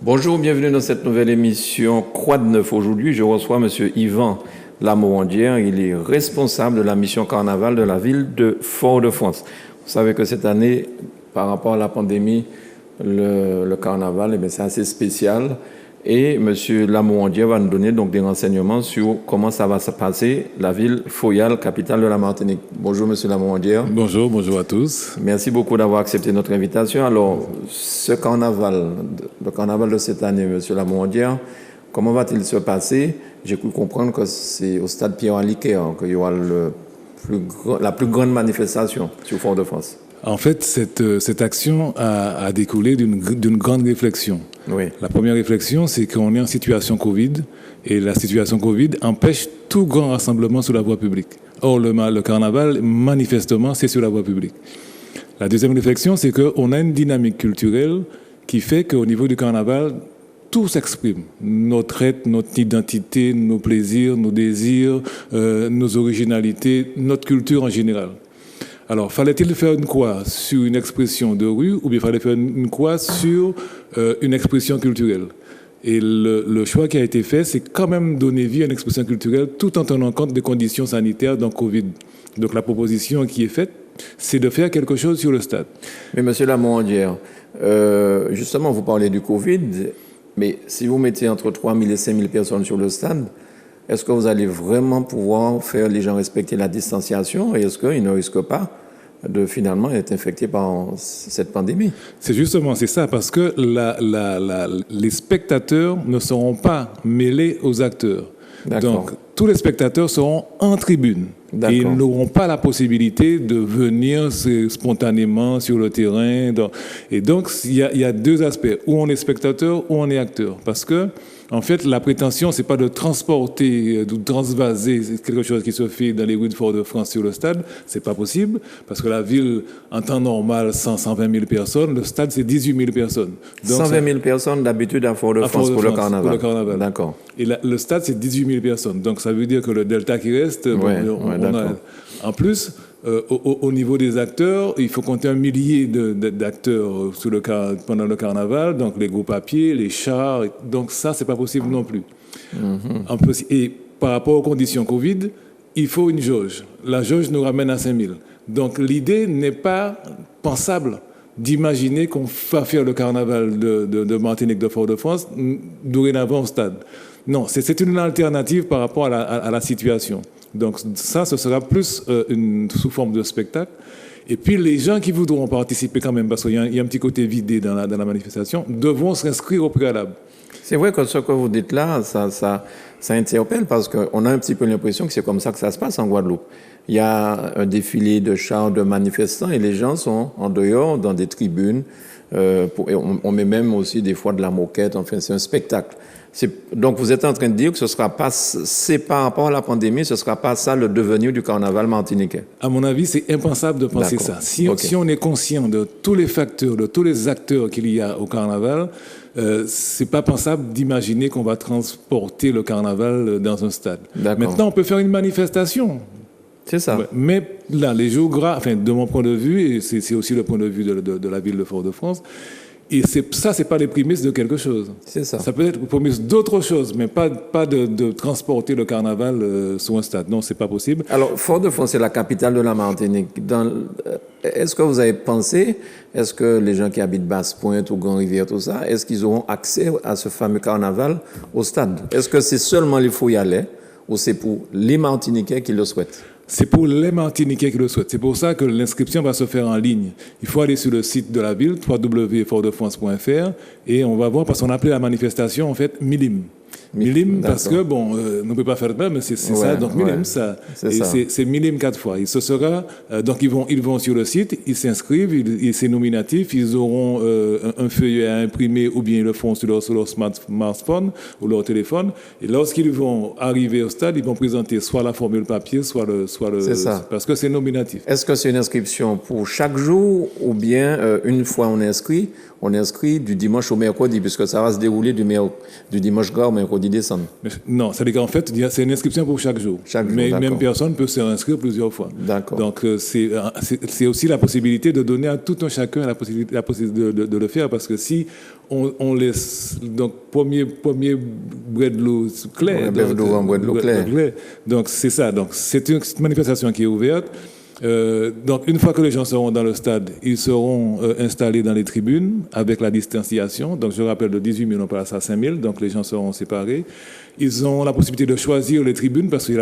Bonjour, bienvenue dans cette nouvelle émission Croix de Neuf. Aujourd'hui, je reçois M. Yvan Lamorandière. Il est responsable de la mission carnaval de la ville de Fort-de-France. Vous savez que cette année, par rapport à la pandémie, le carnaval, c'est assez spécial. Et M. Lamorandière va nous donner donc des renseignements sur comment ça va se passer, la ville Foyal, capitale de la Martinique. Bonjour M. Lamorandière. Bonjour à tous. Merci beaucoup d'avoir accepté notre invitation. Alors, ce carnaval, le carnaval de cette année, M. Lamorandière, comment va-t-il se passer? J'ai cru comprendre que c'est au stade Pierre-Aliquet qu'il y aura la plus grande manifestation sur Fort-de-France. En fait, cette action a découlé d'une grande réflexion. Oui. La première réflexion, c'est qu'on est en situation Covid et la situation Covid empêche tout grand rassemblement sur la voie publique. Or, le carnaval, manifestement, c'est sur la voie publique. La deuxième réflexion, c'est qu'on a une dynamique culturelle qui fait qu'au niveau du carnaval, tout s'exprime. Notre être, notre identité, nos plaisirs, nos désirs, nos originalités, notre culture en général. Alors, fallait-il faire une croix sur une expression de rue ou bien fallait faire une croix sur une expression culturelle? Et le choix qui a été fait, c'est quand même donner vie à une expression culturelle tout en tenant compte des conditions sanitaires dans Covid. Donc, la proposition qui est faite, c'est de faire quelque chose sur le stade. Mais M. Lamorandière, justement, vous parlez du Covid, mais si vous mettez entre 3 000 et 5 000 personnes sur le stade, est-ce que vous allez vraiment pouvoir faire les gens respecter la distanciation et est-ce qu'ils ne risquent pas de finalement être infectés par cette pandémie? C'est ça, parce que les spectateurs ne seront pas mêlés aux acteurs. D'accord. Donc, tous les spectateurs seront en tribune. D'accord. Et ils n'auront pas la possibilité de venir spontanément sur le terrain. Et donc, il y a deux aspects. Ou on est spectateur, ou on est acteur. Parce que, en fait, la prétention, c'est pas de transporter, de transvaser quelque chose qui se fait dans les rues de Fort-de-France sur le stade. C'est pas possible. Parce que la ville, en temps normal, 120 000 personnes. Le stade, c'est 18 000 personnes. Donc, 120 000 personnes d'habitude à Fort-de-France pour le carnaval. Pour le carnaval. D'accord. Et le stade, c'est 18 000 personnes. Donc, ça veut dire que le delta qui reste, en plus, au niveau des acteurs, il faut compter 1 millier d'acteurs pendant le carnaval, donc les gros papiers, les chars, donc ça, c'est pas possible non plus. Mm-hmm. Et par rapport aux conditions Covid, il faut une jauge. La jauge nous ramène à 5 000. Donc l'idée n'est pas pensable d'imaginer qu'on va faire le carnaval de Martinique de Fort-de-France dorénavant au stade. Non, c'est une alternative par rapport à la situation. Donc ça, ce sera plus sous forme de spectacle. Et puis les gens qui voudront participer quand même, parce qu'il y a un petit côté vidé dans la manifestation, devront s'inscrire au préalable. C'est vrai que ce que vous dites là, ça interpelle parce qu'on a un petit peu l'impression que c'est comme ça que ça se passe en Guadeloupe. Il y a un défilé de chars de manifestants et les gens sont en dehors dans des tribunes. On met même aussi des fois de la moquette. Enfin, c'est un spectacle. Donc, vous êtes en train de dire que c'est par rapport à la pandémie, ce ne sera pas ça le devenir du carnaval martiniquais? À mon avis, c'est impensable de penser D'accord. ça. Si on est conscient de tous les facteurs, de tous les acteurs qu'il y a au carnaval, c'est pas pensable d'imaginer qu'on va transporter le carnaval dans un stade. D'accord. Maintenant, on peut faire une manifestation. C'est ça. Mais là, les géographes, enfin, de mon point de vue, et c'est aussi le point de vue de la ville de Fort-de-France, et c'est pas les prémices de quelque chose. C'est ça. Ça peut être les prémices d'autre chose, mais pas de transporter le carnaval sur un stade. Non, c'est pas possible. Alors, Fort-de-France, c'est la capitale de la Martinique. Est-ce que vous avez pensé, est-ce que les gens qui habitent Basse-Pointe ou Grand-Rivière, tout ça, est-ce qu'ils auront accès à ce fameux carnaval au stade? Est-ce que c'est seulement les Foyalais ou c'est pour les Martiniquais qui le souhaitent? C'est pour les Martiniquais qui le souhaitent. C'est pour ça que l'inscription va se faire en ligne. Il faut aller sur le site de la ville, www.fortdefrance.fr, et on va voir, parce qu'on appelait la manifestation, en fait, Milim. Milim, parce que, on ne peut pas faire de mal, mais c'est ça. Donc, Milim, c'est Milim 4 fois. Et ce sera, donc, ils vont sur le site, ils s'inscrivent, c'est nominatif, ils auront un feuillet à imprimer, ou bien ils le font sur leur smartphone ou leur téléphone. Et lorsqu'ils vont arriver au stade, ils vont présenter soit la formule papier, soit le c'est ça. Parce que c'est nominatif. Est-ce que c'est une inscription pour chaque jour, ou bien une fois on inscrit du dimanche au mercredi, puisque ça va se dérouler du dimanche gras au mercredi mercredi descendre. Non, c'est-à-dire qu'en fait, c'est une inscription pour chaque jour. Mais même personne peut se réinscrire plusieurs fois. D'accord. Donc, c'est aussi la possibilité de donner à tout un chacun la possibilité de le faire, parce que si on laisse, donc, premier bret de l'eau clair. Donc, c'est ça. Donc, c'est une manifestation qui est ouverte. Donc, une fois que les gens seront dans le stade, ils seront installés dans les tribunes avec la distanciation. Donc, je rappelle, de 18 000, on passe à 5 000. Donc, les gens seront séparés. Ils ont la possibilité de choisir les tribunes parce que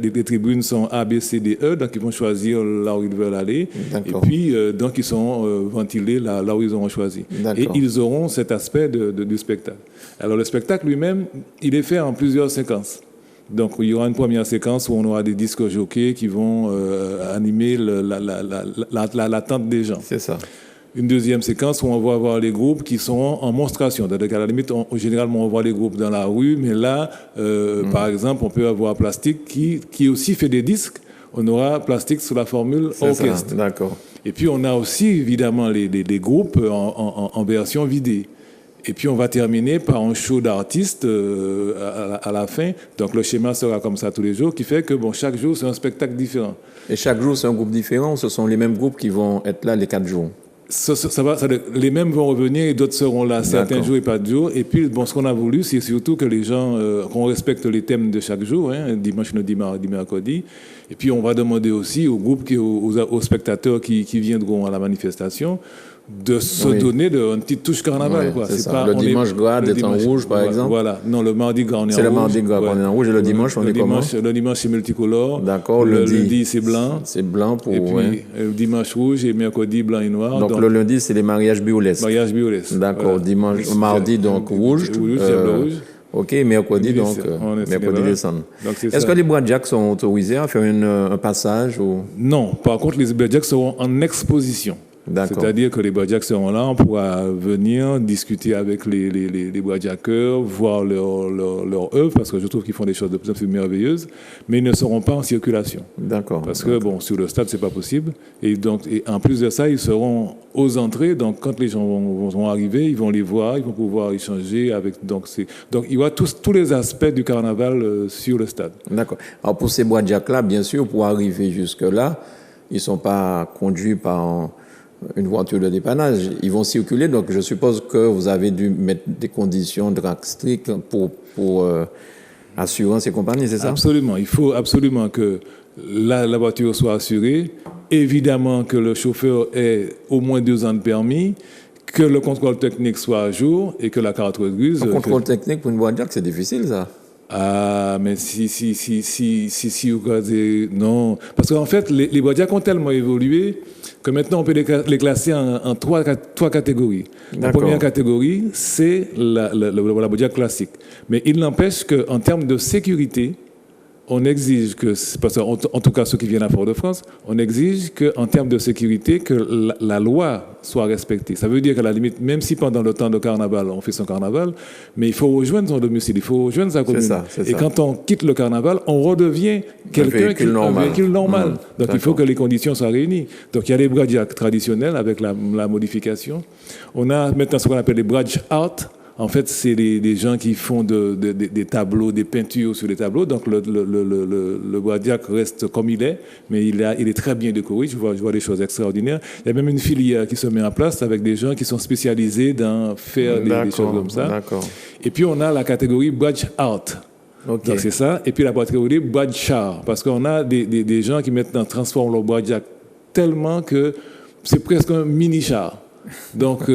les tribunes sont A, B, C, D, E. Donc, ils vont choisir là où ils veulent aller. D'accord. Et puis, donc, ils sont ventilés là où ils auront choisi. Et ils auront cet aspect du spectacle. Alors, le spectacle lui-même, il est fait en plusieurs séquences. Donc, il y aura une première séquence où on aura des disques jockeys qui vont animer l'attente des gens. C'est ça. Une deuxième séquence où on va avoir les groupes qui sont en monstration. C'est-à-dire qu'à la limite, généralement, on voit les groupes dans la rue, mais là, par exemple, on peut avoir Plastique qui aussi fait des disques. On aura Plastique sous la formule orchestre. D'accord. Et puis, on a aussi, évidemment, les groupes en version vidéo. Et puis, on va terminer par un show d'artistes à la fin. Donc, le schéma sera comme ça tous les jours, qui fait que, bon, chaque jour, c'est un spectacle différent. Et chaque jour, c'est un groupe différent ou ce sont les mêmes groupes qui vont être là les 4 jours? Les mêmes vont revenir et d'autres seront là certains jours et pas de jours. Et puis, bon, ce qu'on a voulu, c'est surtout que les gens, qu'on respecte les thèmes de chaque jour, hein, dimanche, lundi, mardi, mercredi. Et puis, on va demander aussi aux groupes, aux spectateurs qui viendront à la manifestation, de se donner une petite touche carnaval. Quoi. C'est pas, le dimanche gras d'être en rouge, par exemple. Voilà. Non, le mardi gras, on est en rouge. C'est le mardi gras qu'on est en rouge et le dimanche, on est comment? Le dimanche, c'est multicolore. D'accord. Le lundi, c'est blanc. C'est blanc pour... Et puis, dimanche rouge et mercredi, blanc et noir. Donc le lundi, c'est les mariages biolesques. Mariages biolesques. D'accord. Voilà. Dimanche, mardi, donc rouge. Rouge. OK, mercredi, donc mercredi descendre. Est-ce que les Bradjaks sont autorisés à faire un passage ou... Non. Par contre, les Bradjaks seront en exposition. C'est-à-dire que les Bradjaks seront là, on pourra venir discuter avec les Bradjakeurs, voir leur œuvre, parce que je trouve qu'ils font des choses de plus en plus merveilleuses, mais ils ne seront pas en circulation. D'accord. Parce que, bon, sur le stade, c'est pas possible. Et donc, en plus de ça, ils seront aux entrées. Donc, quand les gens vont arriver, ils vont les voir, ils vont pouvoir échanger avec. Donc, il y aura tous les aspects du carnaval sur le stade. D'accord. Alors, pour ces Bradjaks-là, bien sûr, pour arriver jusque-là, ils ne sont pas conduits par une voiture de dépannage. Ils vont circuler, donc je suppose que vous avez dû mettre des conditions de strictes pour assurance et compagnie, c'est ça? Absolument. Il faut absolument que la voiture soit assurée, évidemment que le chauffeur ait au moins 2 ans de permis, que le contrôle technique soit à jour et que la carte grise... Le contrôle technique pour une voiture, c'est difficile, ça? Ah, mais si, vous regardez... Non. Parce qu'en fait, les Bradjaks ont tellement évolué que maintenant, on peut les classer en 3 catégories. La première catégorie, c'est la Bradjak classique. Mais il n'empêche qu'en termes de sécurité, on exige que, parce qu'en tout cas ceux qui viennent à Fort-de-France, on exige qu'en termes de sécurité, que la loi soit respectée. Ça veut dire qu'à la limite, même si pendant le temps de carnaval, on fait son carnaval, mais il faut rejoindre son domicile, il faut rejoindre sa commune. Et quand on quitte le carnaval, on redevient quelqu'un qui a un véhicule normal. Donc il faut que les conditions soient réunies. Donc il y a les Bradjaks traditionnels avec la modification. On a maintenant ce qu'on appelle les Bradj Art. En fait, c'est des gens qui font des tableaux, des peintures sur les tableaux. Donc, le Bradjak reste comme il est, mais il est très bien décoré. Je vois des choses extraordinaires. Il y a même une filière qui se met en place avec des gens qui sont spécialisés dans faire des choses comme ça. D'accord. Et puis, on a la catégorie Bradj Art. Okay. Donc, c'est ça. Et puis, la catégorie Bradj Char. Parce qu'on a des gens qui maintenant transforment le Bradjak tellement que c'est presque un mini-char. Donc,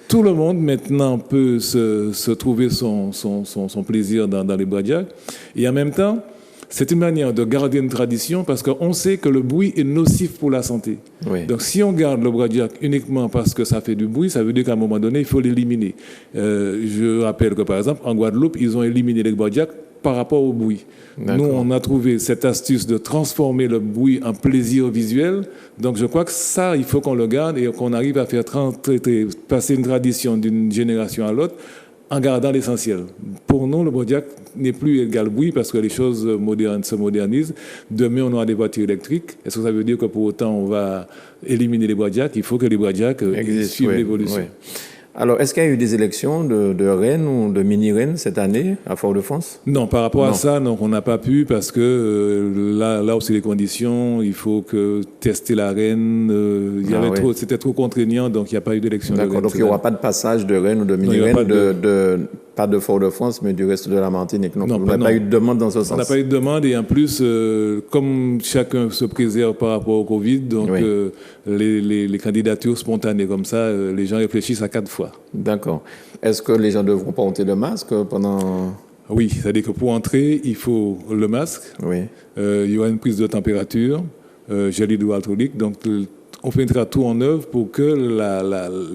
tout le monde maintenant peut se trouver son plaisir dans les Bradjaks. Et en même temps, c'est une manière de garder une tradition parce qu'on sait que le bruit est nocif pour la santé. Oui. Donc, si on garde le Bradjak uniquement parce que ça fait du bruit, ça veut dire qu'à un moment donné, il faut l'éliminer. Je rappelle que, par exemple, en Guadeloupe, ils ont éliminé les Bradjaks par rapport au bruit. Nous, on a trouvé cette astuce de transformer le bruit en plaisir visuel. Donc, je crois que ça, il faut qu'on le garde et qu'on arrive à faire passer une tradition d'une génération à l'autre en gardant l'essentiel. Pour nous, le Bradjak n'est plus égal bruit parce que les choses modernes se modernisent. Demain, on aura des voitures électriques. Est-ce que ça veut dire que pour autant, on va éliminer les Bradjaks? Il faut que les Bradjaks suivent l'évolution. Oui. Alors, est-ce qu'il y a eu des élections de reines ou de mini-reines cette année à Fort-de-France? Non, par rapport à ça, non, on n'a pas pu parce que là où c'est les conditions, il faut que tester la reine. C'était trop contraignant, donc il n'y a pas eu d'élection de reine. D'accord, donc il n'y aura pas de passage de reine ou de mini-reine pas de Fort-de-France, mais du reste de la Martinique. Donc, on n'a pas eu de demande dans ce sens. On n'a pas eu de demande et en plus, comme chacun se préserve par rapport au Covid, donc les candidatures spontanées comme ça, les gens réfléchissent à 4 fois. D'accord. Est-ce que les gens devront porter le masque pendant... Oui, c'est-à-dire que pour entrer, il faut le masque. Oui. Il y aura une prise de température, gel hydroalcoolique. Donc, on mettra tout en œuvre pour que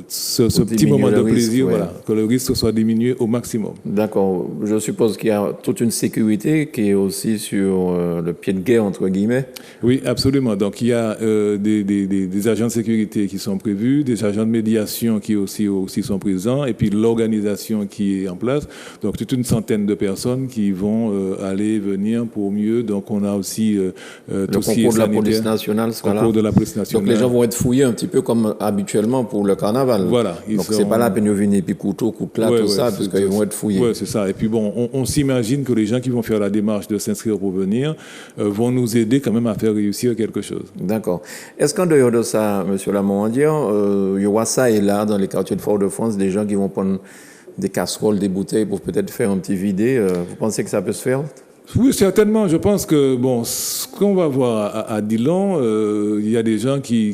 ce petit moment de plaisir, que le risque soit diminué au maximum. D'accord. Je suppose qu'il y a toute une sécurité qui est aussi sur le pied de guerre, entre guillemets. Oui, absolument. Donc, il y a des agents de sécurité qui sont prévus, des agents de médiation qui aussi sont présents, et puis l'organisation qui est en place. Donc, toute une centaine de personnes qui vont aller venir pour mieux. Donc, on a aussi tout ce qui est sanitaire. Le concours de la police nationale sera là. Le concours de la police nationale. Donc, les gens vont être fouillés un petit peu comme habituellement pour le carnaval. Voilà. Donc, c'est pas la peine de venir puis couteau, coutelas, tout ça, parce qu'ils vont être fouillés. Oui, c'est ça. Et puis bon, on s'imagine que les gens qui vont faire la démarche de s'inscrire pour venir vont nous aider quand même à faire réussir quelque chose. D'accord. Est-ce qu'en dehors de ça, M. Lamorandier, il y aura ça et là, dans les quartiers de Fort-de-France, des gens qui vont prendre des casseroles, des bouteilles pour peut-être faire un petit vidé? Vous pensez que ça peut se faire? Oui, certainement. Je pense que ce qu'on va voir à Dillon, il y a des gens qui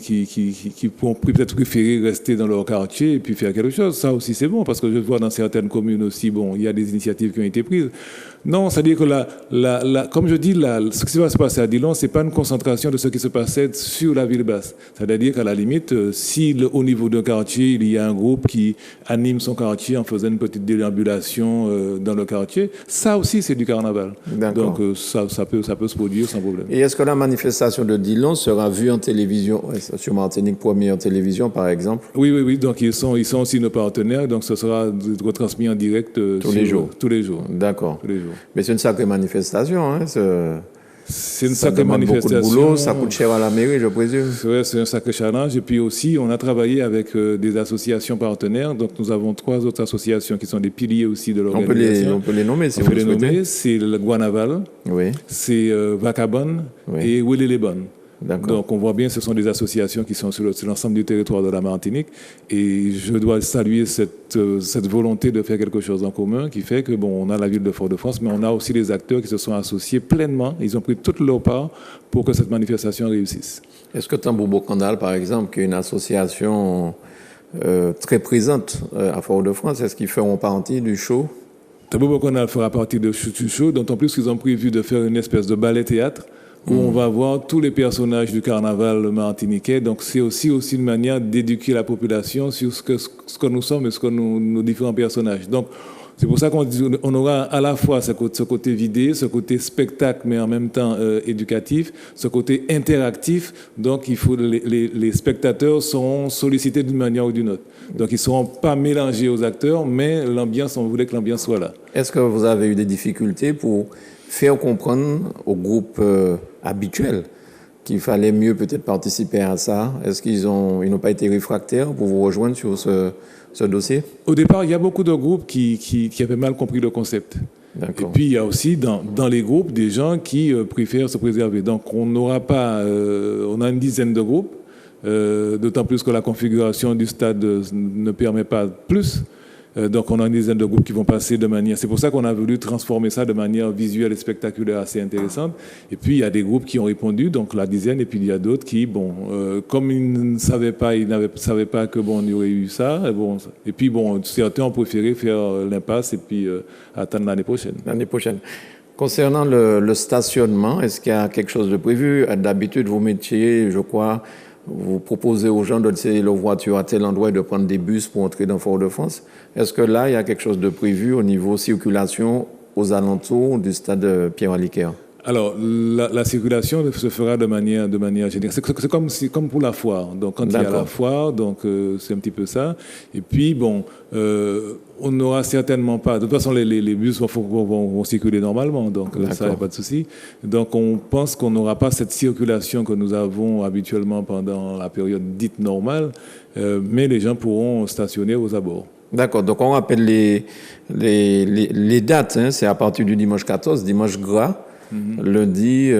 vont peut-être préférer rester dans leur quartier et puis faire quelque chose. Ça aussi, c'est bon, parce que je vois dans certaines communes aussi, il y a des initiatives qui ont été prises. Non, c'est-à-dire que comme je dis, ce qui va se passer à Dillon, c'est pas une concentration de ce qui se passait sur la ville basse. C'est-à-dire qu'à la limite, si au niveau d'un quartier, il y a un groupe qui anime son quartier en faisant une petite déambulation dans le quartier, ça aussi, c'est du carnaval. Donc ça peut se produire sans problème. Et est-ce que la manifestation de Dillon sera vue en télévision, sur Martinique Première Télévision par exemple? Oui. Donc ils sont aussi nos partenaires, donc ce sera retransmis en direct tous les jours. D'accord. Tous les jours. Mais c'est une sacrée manifestation, hein? C'est une sacrée manifestation. Beaucoup de boulot, ça coûte cher à la mairie, je présume. Oui, c'est un sacré challenge. Et puis aussi, on a travaillé avec des associations partenaires. Donc, nous avons 3 autres associations qui sont des piliers aussi de l'organisation. On peut les nommer si vous le souhaitez. On peut les nommer. C'est le Guanaval, c'est Vacabon et Ouélé-les-Bonnes. Donc, on voit bien que ce sont des associations qui sont sur l'ensemble du territoire de la Martinique. Et je dois saluer cette volonté de faire quelque chose en commun qui fait que, on a la ville de Fort-de-France, mais on a aussi des acteurs qui se sont associés pleinement. Ils ont pris toute leur part pour que cette manifestation réussisse. Est-ce que Tambour Bocandal, par exemple, qui est une association très présente à Fort-de-France, est-ce qu'ils feront partie du show? Tambour Bocandal fera partie du show, d'autant plus qu'ils ont prévu de faire une espèce de ballet-théâtre où on va voir tous les personnages du carnaval martiniquais. Donc, c'est aussi une manière d'éduquer la population sur ce que nous sommes et ce que nos différents personnages. Donc, c'est pour ça qu'on aura à la fois ce côté vidé, ce côté spectacle, mais en même temps éducatif, ce côté interactif. Donc, les spectateurs seront sollicités d'une manière ou d'une autre. Donc, ils ne seront pas mélangés aux acteurs, mais l'ambiance, on voulait que l'ambiance soit là. Est-ce que vous avez eu des difficultés pour faire comprendre au groupe habituel qu'il fallait mieux peut-être participer à ça? Est-ce qu'ils n'ont pas été réfractaires pour vous rejoindre sur ce dossier? Au départ, il y a beaucoup de groupes qui avaient mal compris le concept. D'accord. Et puis, il y a aussi dans les groupes des gens qui préfèrent se préserver. Donc, on a une dizaine de groupes, d'autant plus que la configuration du stade ne permet pas plus. Donc, on a une dizaine de groupes qui vont passer de manière... C'est pour ça qu'on a voulu transformer ça de manière visuelle et spectaculaire assez intéressante. Et puis, il y a des groupes qui ont répondu, donc la dizaine, et puis il y a d'autres qui, comme ils ne savaient pas, savaient pas que, il y aurait eu ça. Et puis, certains ont préféré faire l'impasse et puis attendre l'année prochaine. L'année prochaine. Concernant le stationnement, est-ce qu'il y a quelque chose de prévu? D'habitude, vos métiers, je crois... Vous proposez aux gens de laisser leur voiture à tel endroit et de prendre des bus pour entrer dans Fort-de-France. Est-ce que là, il y a quelque chose de prévu au niveau circulation aux alentours du stade Pierre-Aliquer? Alors, la circulation se fera de manière générale. C'est comme pour la foire. Donc, quand il y a la foire, c'est un petit peu ça. Et puis, on n'aura certainement pas... De toute façon, les bus vont circuler normalement. Donc, ça, il n'y a pas de souci. Donc, on pense qu'on n'aura pas cette circulation que nous avons habituellement pendant la période dite normale. Mais les gens pourront stationner aux abords. D'accord. Donc, on rappelle les dates. Hein. C'est à partir du dimanche 14, dimanche gras. Lundi,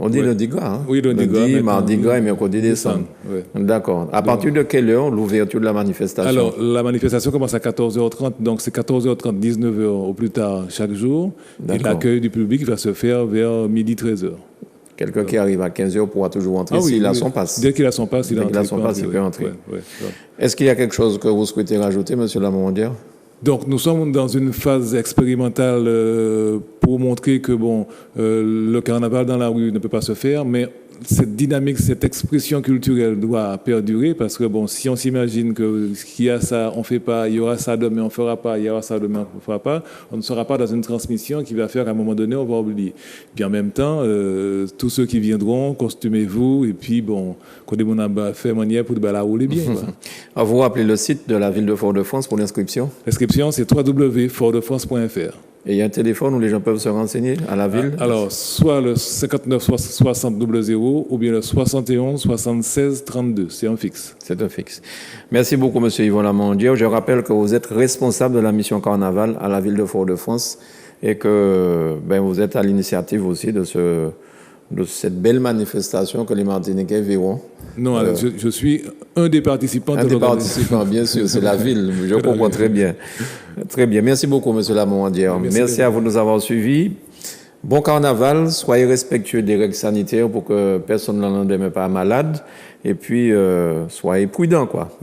on dit lundi gras. Hein? Oui, lundi gras. Mardi gras et mercredi décembre. Oui. D'accord. À partir de quelle heure l'ouverture de la manifestation? Alors, la manifestation commence à 14h30, donc c'est 14h30, 19h au plus tard chaque jour. Et l'accueil du public va se faire vers midi 13h. Quelqu'un qui arrive à 15h pourra toujours entrer s'il a son passe. Dès qu'il a son passe, il peut entrer. Est-ce qu'il y a quelque chose que vous souhaitez rajouter, M. Lamondière? Donc, nous sommes dans une phase expérimentale pour montrer que le carnaval dans la rue ne peut pas se faire, mais cette dynamique, cette expression culturelle doit perdurer parce que si on s'imagine qu'il y a ça, on ne fait pas, il y aura ça demain, on ne fera pas, il y aura ça demain, on ne fera pas, on ne sera pas dans une transmission qui va faire qu'à un moment donné, on va oublier. Puis en même temps, tous ceux qui viendront, costumez-vous et puis qu'on ait fait manière pour la rouler bien. Vous rappelez le site de la ville de Fort-de-France pour l'inscription? L'inscription, c'est www.fortdefrance.fr. Et il y a un téléphone où les gens peuvent se renseigner à la ville? Alors, soit le 59 60 00 ou bien le 71 76 32. C'est un fixe. C'est un fixe. Merci beaucoup, M. Yvon Lamondière. Je rappelle que vous êtes responsable de la mission Carnaval à la ville de Fort-de-France et que vous êtes à l'initiative aussi de cette belle manifestation que les Martiniquais verront. Non, je suis un des participants. Un des participants, bien sûr, c'est la ville. Je comprends très bien. Très bien. Merci beaucoup, M. Lamondière. Merci à vous de nous avoir suivis. Bon carnaval, soyez respectueux des règles sanitaires pour que personne ne soit pas malade. Et puis, soyez prudents, quoi.